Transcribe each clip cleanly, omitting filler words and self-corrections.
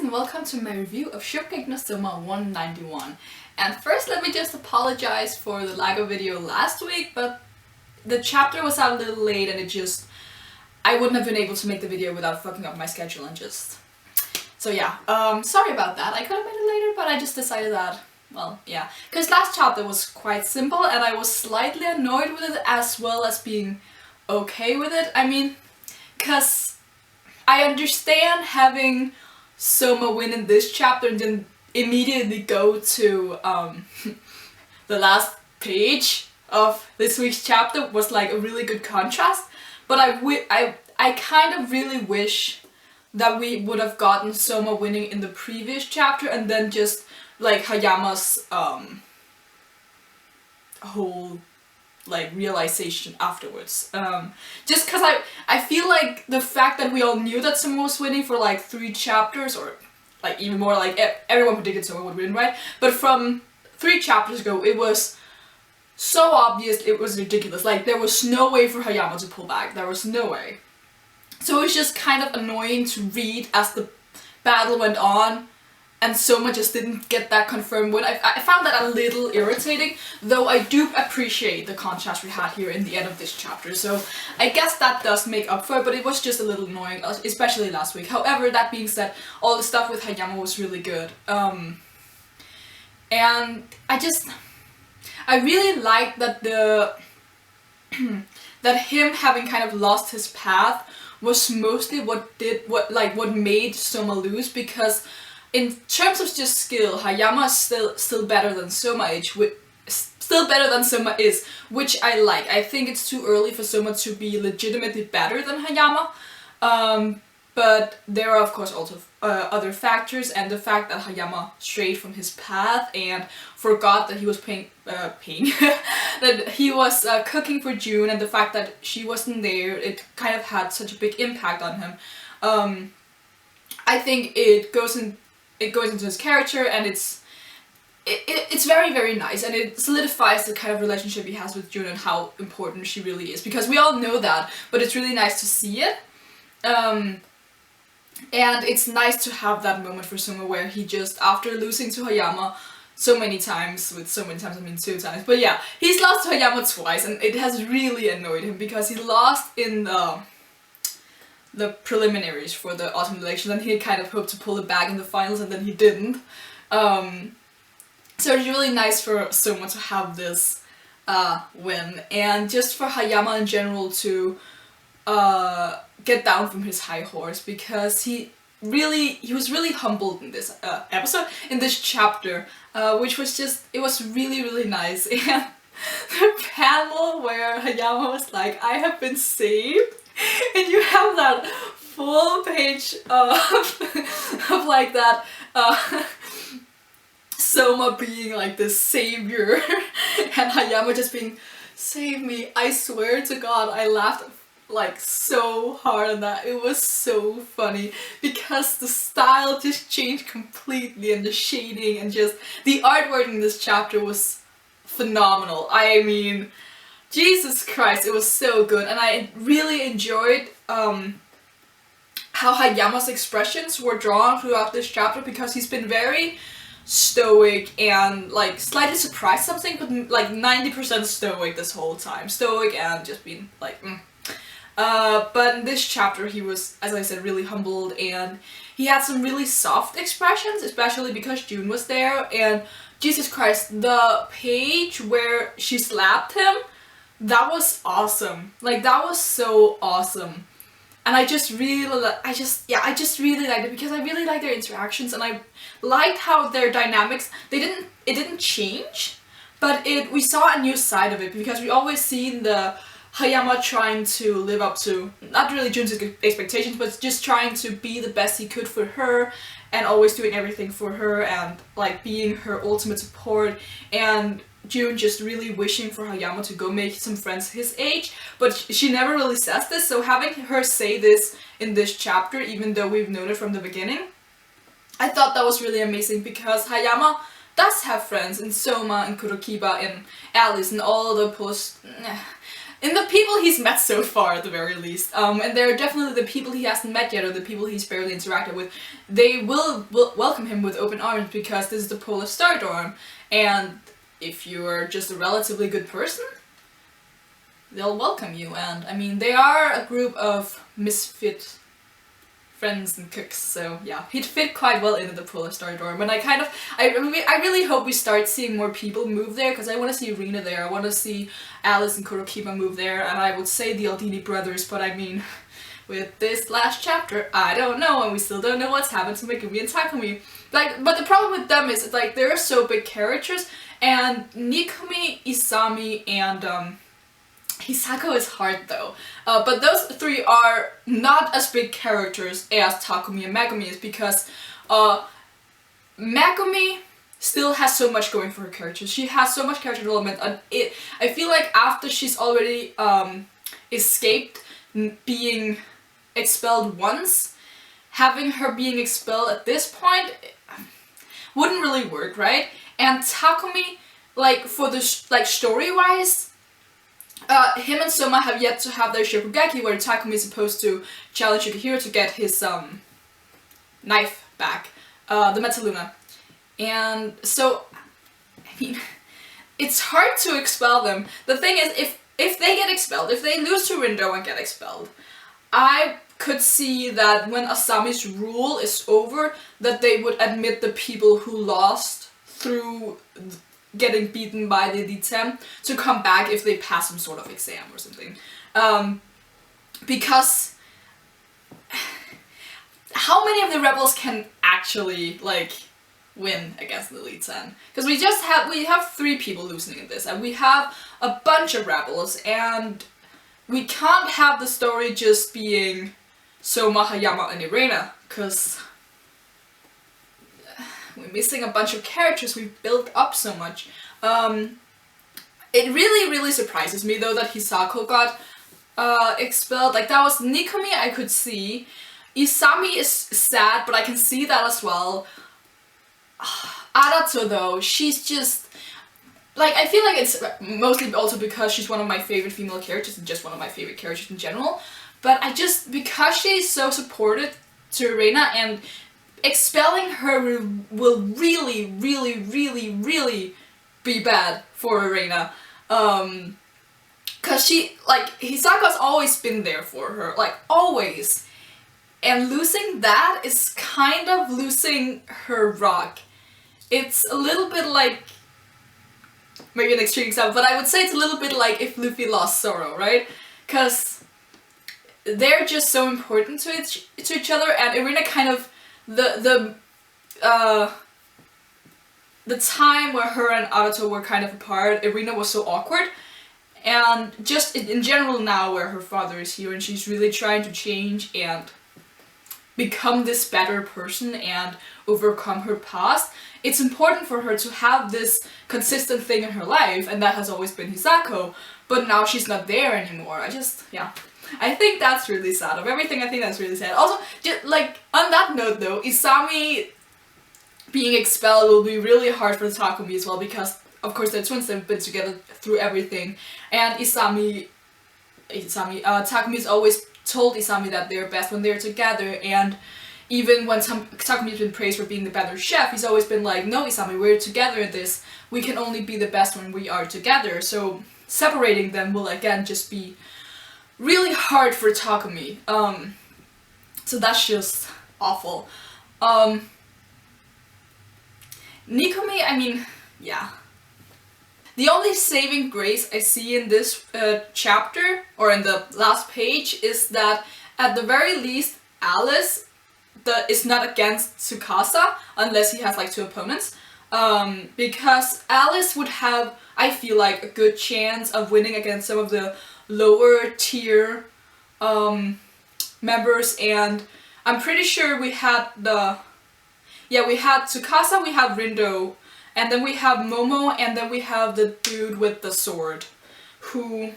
and welcome to my review of Shokugeki no Soma 191. And first let me just apologize for the lack of video last week, but the chapter was out a little late and I wouldn't have been able to make the video without fucking up my schedule and So yeah, sorry about that. I could have made it later, but I just decided that, well, yeah. Because last chapter was quite simple and I was slightly annoyed with it as well as being okay with it. I mean, because I understand having Soma win in this chapter and then immediately go to the last page of this week's chapter was like a really good contrast, but I kind of really wish that we would have gotten Soma winning in the previous chapter and then just like Hayama's whole like realization afterwards. Just because I feel like the fact that we all knew that Soma was winning for like 3 chapters, or like even more, like everyone predicted Soma would win, right? But from 3 chapters ago it was so obvious, it was ridiculous. Like there was no way for Hayama to pull back, there was no way. So it was just kind of annoying to read as the battle went on and Soma just didn't get that confirmed win. I found that a little irritating, though I do appreciate the contrast we had here in the end of this chapter, so I guess that does make up for it, but it was just a little annoying, especially last week. However, that being said, all the stuff with Hayama was really good. And I really liked that that him having kind of lost his path was mostly what made Soma lose, because in terms of just skill, Hayama is still better than Soma is, which I like. I think it's too early for Soma to be legitimately better than Hayama, but there are of course also other factors, and the fact that Hayama strayed from his path and forgot that he was that he was cooking for June, and the fact that she wasn't there, it kind of had such a big impact on him. I think it goes into his character, and it's very, very nice, and it solidifies the kind of relationship he has with June and how important she really is, because we all know that, but it's really nice to see it. And it's nice to have that moment for Soma where he just, after losing to Hayama so many times, I mean 2 times, but yeah, he's lost to Hayama twice, and it has really annoyed him because he lost in the preliminaries for the autumn election, and he kind of hoped to pull it back in the finals, and then he didn't. So it's really nice for Soma to have this win, and just for Hayama in general to get down from his high horse, because he was really humbled in this episode, in this chapter, which was just, it was really, really nice. And the panel where Hayama was like, I have been saved, and you have that full page of like that Soma being like this savior and Hayama just being, save me. I swear to God, I laughed like so hard on that. It was so funny because the style just changed completely, and the shading and just the artwork in this chapter was phenomenal. I mean, Jesus Christ, it was so good, and I really enjoyed how Hayama's expressions were drawn throughout this chapter, because he's been very stoic and like slightly surprised something, but like 90% stoic this whole time. Stoic and just being like, but in this chapter he was, as I said, really humbled, and he had some really soft expressions, especially because June was there. And Jesus Christ, the page where she slapped him, that was awesome. Like, that was so awesome. And I just really liked it, because I really liked their interactions, and I liked how their dynamics, it didn't change, but we saw a new side of it, because we always seen the Hayama trying to live up to, not really Jun's expectations, but just trying to be the best he could for her, and always doing everything for her, and like being her ultimate support, and June just really wishing for Hayama to go make some friends his age, but she never really says this, so having her say this in this chapter, even though we've known it from the beginning, I thought that was really amazing, because Hayama does have friends in Soma and Kurokiba and Alice and all the in the people he's met so far at the very least, and they're definitely the people he hasn't met yet or the people he's barely interacted with, they will welcome him with open arms because this is the Polar Star dorm, and if you're just a relatively good person, they'll welcome you. And I mean, they are a group of misfit friends and cooks, so yeah, he'd fit quite well into the Polar Star dorm. And I really hope we start seeing more people move there, because I want to see Rina there, I want to see Alice and Kurokiba move there, and I would say the Aldini brothers, but I mean, with this last chapter, I don't know, and we still don't know what's happened to Megumi and Takumi. Like, but the problem with them is, like, they're so big characters, and Nikumi, Isami, and Hisako is hard though, but those three are not as big characters as Takumi and Megumi is, because Megumi still has so much going for her character. She has so much character development, and I feel like after she's already escaped being expelled once, having her being expelled at this point wouldn't really work, right? And Takumi, like, for the story-wise, him and Soma have yet to have their Shokugeki, where Takumi is supposed to challenge Yukihiro to get his knife back, the Metaluna. And so, I mean, it's hard to expel them. The thing is, if they get expelled, if they lose to Rindo and get expelled, I could see that when Asami's rule is over, that they would admit the people who lost through getting beaten by the Elite 10 to come back if they pass some sort of exam or something. Because how many of the rebels can actually, like, win against the Elite 10? Because we have 3 people losing in this, and we have a bunch of rebels, and we can't have the story just being Soma, Hayama, and Irena, because we're missing a bunch of characters we've built up so much. It really surprises me though that Hisako got expelled. Like, that was Nikumi, I could see. Isami is sad, but I can see that as well. Arato though, she's just, like, I feel like it's mostly also because she's one of my favorite female characters and just one of my favorite characters in general. But because she's so supportive to Irena, and expelling her will really be bad for Irena. Cause she, like, Hisako's always been there for her, like, always. And losing that is kind of losing her rock. It's a little bit like, maybe an extreme example, but I would say it's a little bit like if Luffy lost Zoro, right? Cause they're just so important to each other, and Irena kind of, the time where her and Arato were kind of apart, Irena was so awkward, and just in general now where her father is here and she's really trying to change and become this better person and overcome her past, it's important for her to have this consistent thing in her life, and that has always been Hisako, but now she's not there anymore. I think that's really sad. Of everything, I think that's really sad. Also, just, like, on that note though, Isami being expelled will be really hard for Takumi as well, because of course they're twins, they've been together through everything, and Takumi's always told Isami that they're best when they're together, and even when Takumi's been praised for being the better chef, he's always been like, no Isami, we're together in this, we can only be the best when we are together. So separating them will again just be really hard for Takumi. So that's just awful. Nikumi, I mean, yeah. The only saving grace I see in this chapter, or in the last page, is that at the very least Alice is not against Tsukasa, unless he has like 2 opponents. Because Alice would have, I feel like, a good chance of winning against some of the lower tier members, and I'm pretty sure we had we had Tsukasa, we have Rindo, and then we have Momo, and then we have the dude with the sword, who,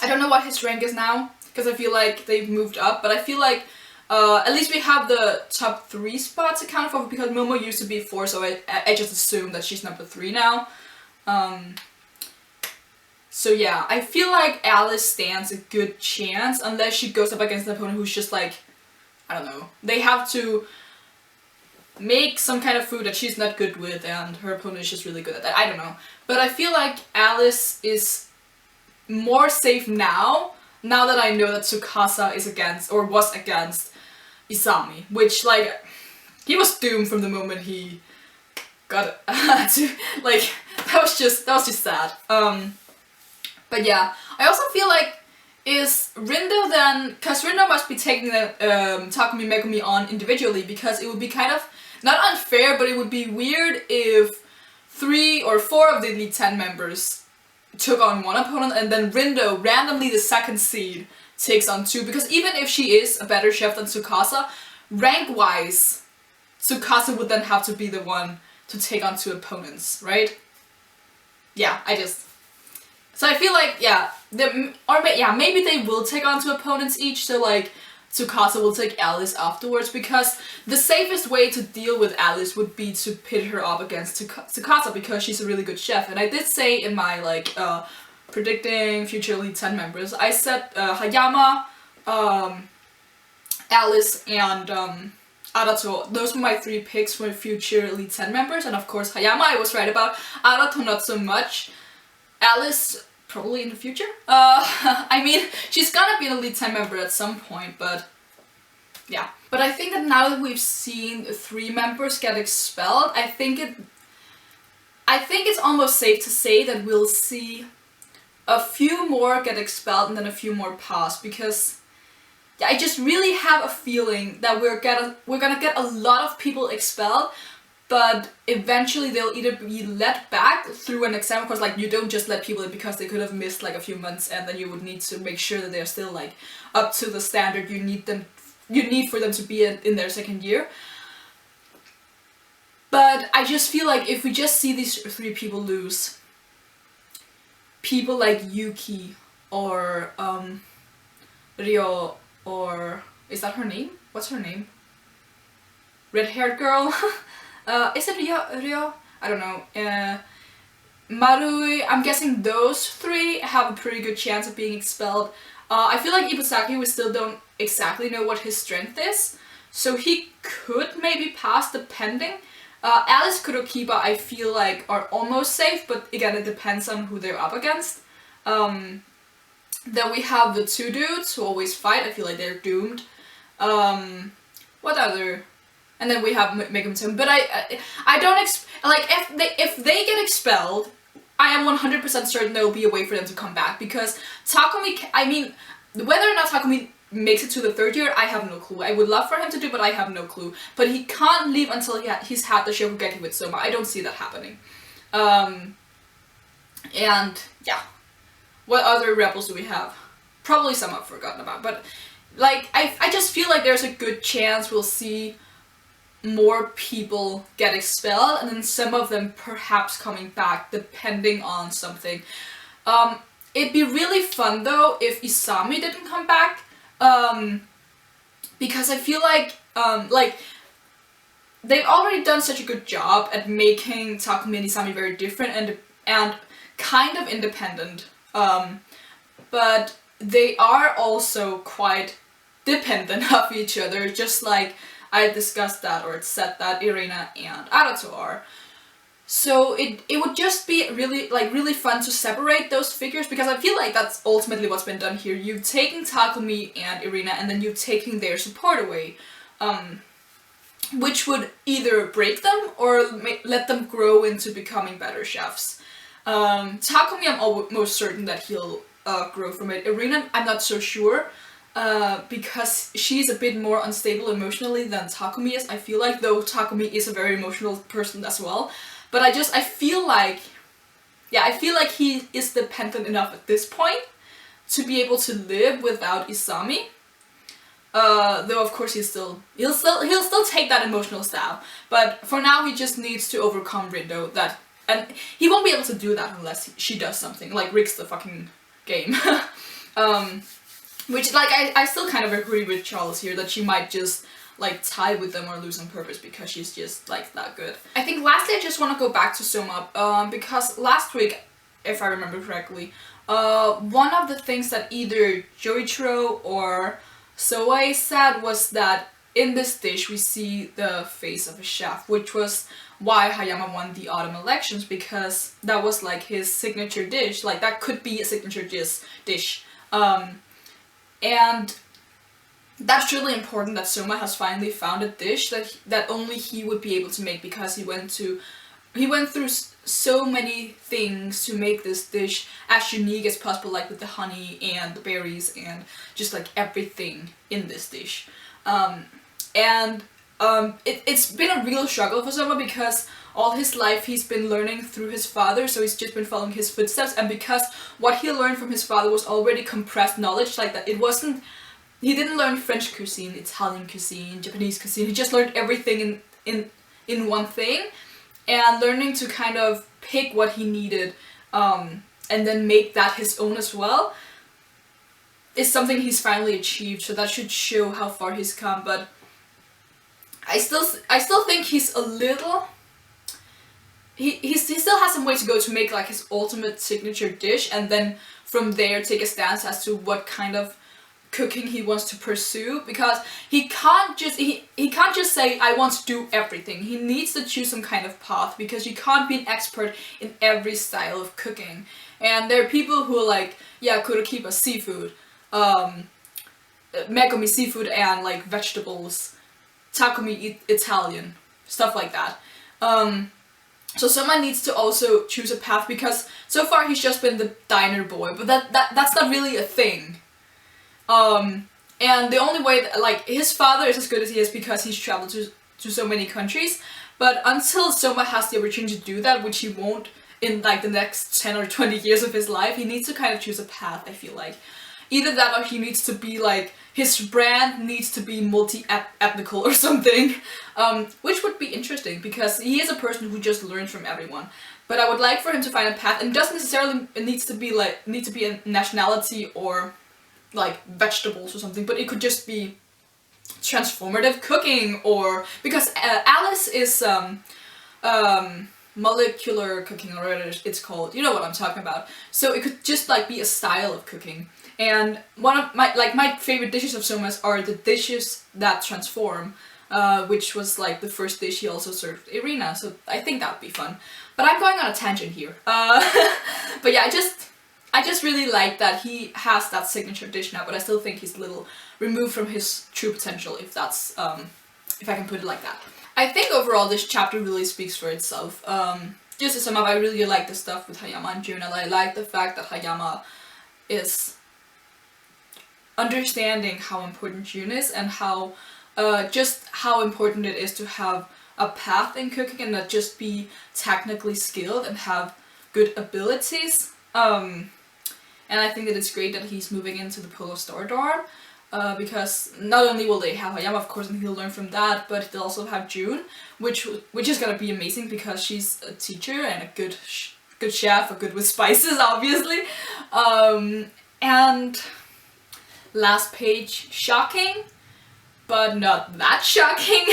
I don't know what his rank is now, because I feel like they've moved up, but I feel like at least we have the top 3 spots accounted for, because Momo used to be 4, so I just assume that she's number 3 now. So yeah, I feel like Alice stands a good chance unless she goes up against an opponent who's just like, I don't know, they have to make some kind of food that she's not good with and her opponent is just really good at that. I don't know. But I feel like Alice is more safe now that I know that Tsukasa is against, or was against, Isami. Which, like, he was doomed from the moment he got to, like, that was just sad. But yeah, I also feel like, is Rindo then, because Rindo must be taking the Takumi Megumi on individually, because it would be kind of, not unfair, but it would be weird if 3 or 4 of the Elite 10 members took on one opponent and then Rindo, randomly the second seed, takes on 2, because even if she is a better chef than Tsukasa, rank-wise, Tsukasa would then have to be the one to take on 2 opponents, right? Yeah, so I feel like, yeah, maybe they will take on 2 opponents each, so like, Tsukasa will take Alice afterwards, because the safest way to deal with Alice would be to pit her up against Tsukasa, because she's a really good chef. And I did say in my, like, predicting future Elite 10 members, I said Hayama, Alice, and Arato. Those were my 3 picks for future Elite 10 members, and of course Hayama I was right about, Arato not so much, Alice probably in the future. I mean, she's gonna be an Elite 10 member at some point, but yeah. But I think that now that we've seen 3 members get expelled, I think it's almost safe to say that we'll see a few more get expelled and then a few more pass, because yeah, I just really have a feeling that we're gonna get a lot of people expelled, but eventually they'll either be let back through an exam. Of course, like, you don't just let people in because they could have missed like a few months, and then you would need to make sure that they're still like up to the standard you need for them to be in their second year. But I just feel like if we just see these 3 people lose, people like Yuki or Ryo, or is that her name? What's her name? Red-haired girl? Is it Ryo? I don't know. Marui, I'm guessing those 3 have a pretty good chance of being expelled. I feel like Ibusaki, we still don't exactly know what his strength is, so he could maybe pass depending. Alice, Kurokiba, I feel like are almost safe, but again it depends on who they're up against. Then we have the 2 dudes who always fight, I feel like they're doomed. What other? And then we have Megumi, but I don't like, if they get expelled, I am 100% certain there will be a way for them to come back, because Takumi, I mean, whether or not Takumi makes it to the 3rd year, I have no clue. I would love for him to do, but I have no clue. But he can't leave until he's had the Shokugeki with Soma. I don't see that happening. And yeah, what other rebels do we have? Probably some I've forgotten about, but like, I just feel like there's a good chance we'll see more people get expelled, and then some of them perhaps coming back depending on something. It'd be really fun though if Isami didn't come back, because I feel like they've already done such a good job at making Takumi and Isami very different and kind of independent, but they are also quite dependent of each other, just like I discussed that, or said that Irina and Arato are. So it would just be really fun to separate those figures, because I feel like that's ultimately what's been done here. You've taken Takumi and Irina, and then you've taken their support away, which would either break them or let them grow into becoming better chefs. Takumi, I'm almost certain that he'll grow from it. Irina, I'm not so sure. Because she's a bit more unstable emotionally than Takumi is, I feel like, though Takumi is a very emotional person as well. But I feel like, yeah, I feel like he is dependent enough at this point to be able to live without Isami. Though of course he'll still take that emotional stab. But for now he just needs to overcome Rindo, and he won't be able to do that unless she does something, like rigs the fucking game. Which, like, I still kind of agree with Charles here, that she might just, like, tie with them or lose on purpose because she's just, like, that good. I think lastly I just want to go back to Soma, because last week, if I remember correctly, one of the things that either Joichiro or Soei said was that in this dish we see the face of a chef, which was why Hayama won the autumn elections, because that was like his signature dish. Like that could be a signature dish. And that's really important that Soma has finally found a dish that only he would be able to make, because he went through so many things to make this dish as unique as possible, like with the honey and the berries and just like everything in this dish. It's been a real struggle for Soma, because all his life he's been learning through his father, so he's just been following his footsteps, and because what he learned from his father was already compressed knowledge, like that he didn't learn French cuisine, Italian cuisine, Japanese cuisine, he just learned everything in one thing, and learning to kind of pick what he needed and then make that his own as well is something he's finally achieved, so that should show how far he's come. But I still think he's a little... He still has some way to go to make like his ultimate signature dish, and then from there take a stance as to what kind of cooking he wants to pursue, because he can't just say I want to do everything. He needs to choose some kind of path, because you can't be an expert in every style of cooking. And there are people who are like, yeah, kurokiba seafood, megumi seafood and like vegetables, takumi Italian, stuff like that. So someone needs to also choose a path, because so far he's just been the diner boy, but that's not really a thing. And the only way that, like, his father is as good as he is because he's traveled to so many countries, but until Soma has the opportunity to do that, which he won't in like the next 10 or 20 years of his life, he needs to kind of choose a path, I feel like. Either that, or he needs to be like, his brand needs to be multi-ethnical or something, which would be interesting, because he is a person who just learns from everyone. But I would like for him to find a path, and doesn't necessarily need to be a nationality or like vegetables or something, but it could just be transformative cooking, or because Alice is molecular cooking, or whatever it's called, you know what I'm talking about. So it could just like be a style of cooking. And one of my favorite dishes of Soma's are the dishes that transform, which was like the first dish he also served Irina, so I think that would be fun. But I'm going on a tangent here. But yeah, I just really like that he has that signature dish now, but I still think he's a little removed from his true potential, if that's, if I can put it like that. I think overall this chapter really speaks for itself. Just to sum up, I really like the stuff with Hayama and June, and I like the fact that Hayama is understanding how important June is, and how, just how important it is to have a path in cooking and not just be technically skilled and have good abilities. And I think that it's great that he's moving into the Polo Star dorm, because not only will they have Hayama, of course, and he'll learn from that, but they'll also have June, which is gonna be amazing, because she's a teacher and a good chef, good with spices, obviously. And last page, shocking, but not that shocking.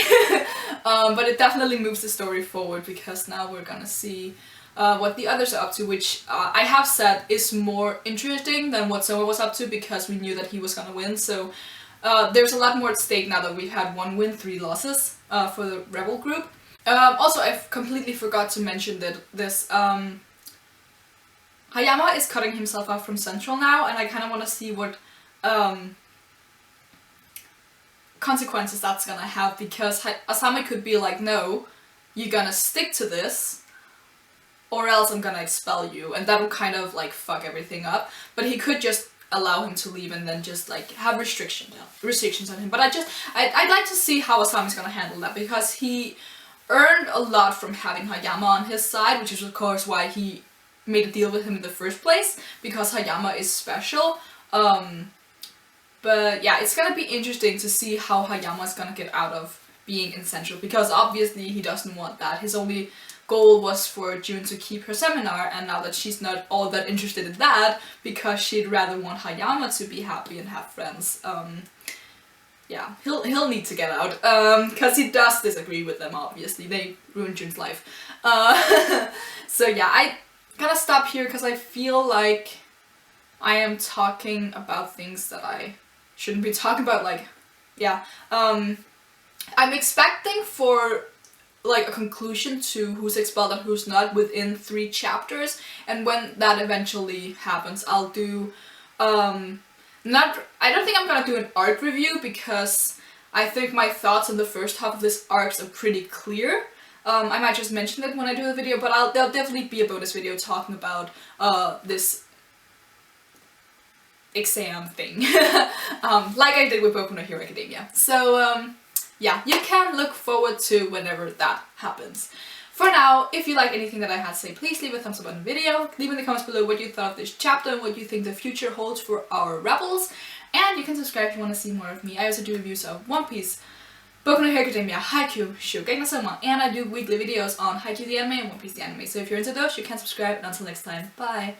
But it definitely moves the story forward, because now we're gonna see what the others are up to, which I have said is more interesting than what Soma was up to, because we knew that he was gonna win. So there's a lot more at stake now that we've had 1 win, 3 losses for the rebel group. Also, I completely forgot to mention that this Hayama is cutting himself off from Central now, and I kind of want to see what consequences that's gonna have, because Asami could be like, no, you're gonna stick to this, or else I'm gonna expel you, and that would kind of like fuck everything up. But he could just allow him to leave and then just like have restrictions on him. But I'd like to see how Asami's gonna handle that, because he earned a lot from having Hayama on his side, which is of course why he made a deal with him in the first place, because Hayama is special. But yeah, it's gonna be interesting to see how Hayama's gonna get out of being in Central, because obviously he doesn't want that. His only goal was for June to keep her seminar, and now that she's not all that interested in that, because she'd rather want Hayama to be happy and have friends, yeah, he'll need to get out, because he does disagree with them, obviously. They ruined June's life. So yeah, I gotta stop here, because I feel like I am talking about things that I shouldn't be talking about, like, yeah. I'm expecting for like a conclusion to who's expelled and who's not within 3 chapters, and when that eventually happens, I'll do I don't think I'm gonna do an arc review, because I think my thoughts on the first half of this arc are pretty clear. I might just mention it when I do the video, but there'll definitely be a bonus video talking about this exam thing, like I did with Boku no Hero Academia. So yeah, you can look forward to whenever that happens. For now, if you like anything that I had to say, please leave a thumbs up on the video, leave in the comments below what you thought of this chapter and what you think the future holds for our rebels, and you can subscribe if you want to see more of me. I also do reviews of One Piece, Boku no Hero Academia, Haikyuu, Shokugeki, Soma, and I do weekly videos on Haikyuu the anime and One Piece the anime. So if you're into those, you can subscribe, and until next time, bye!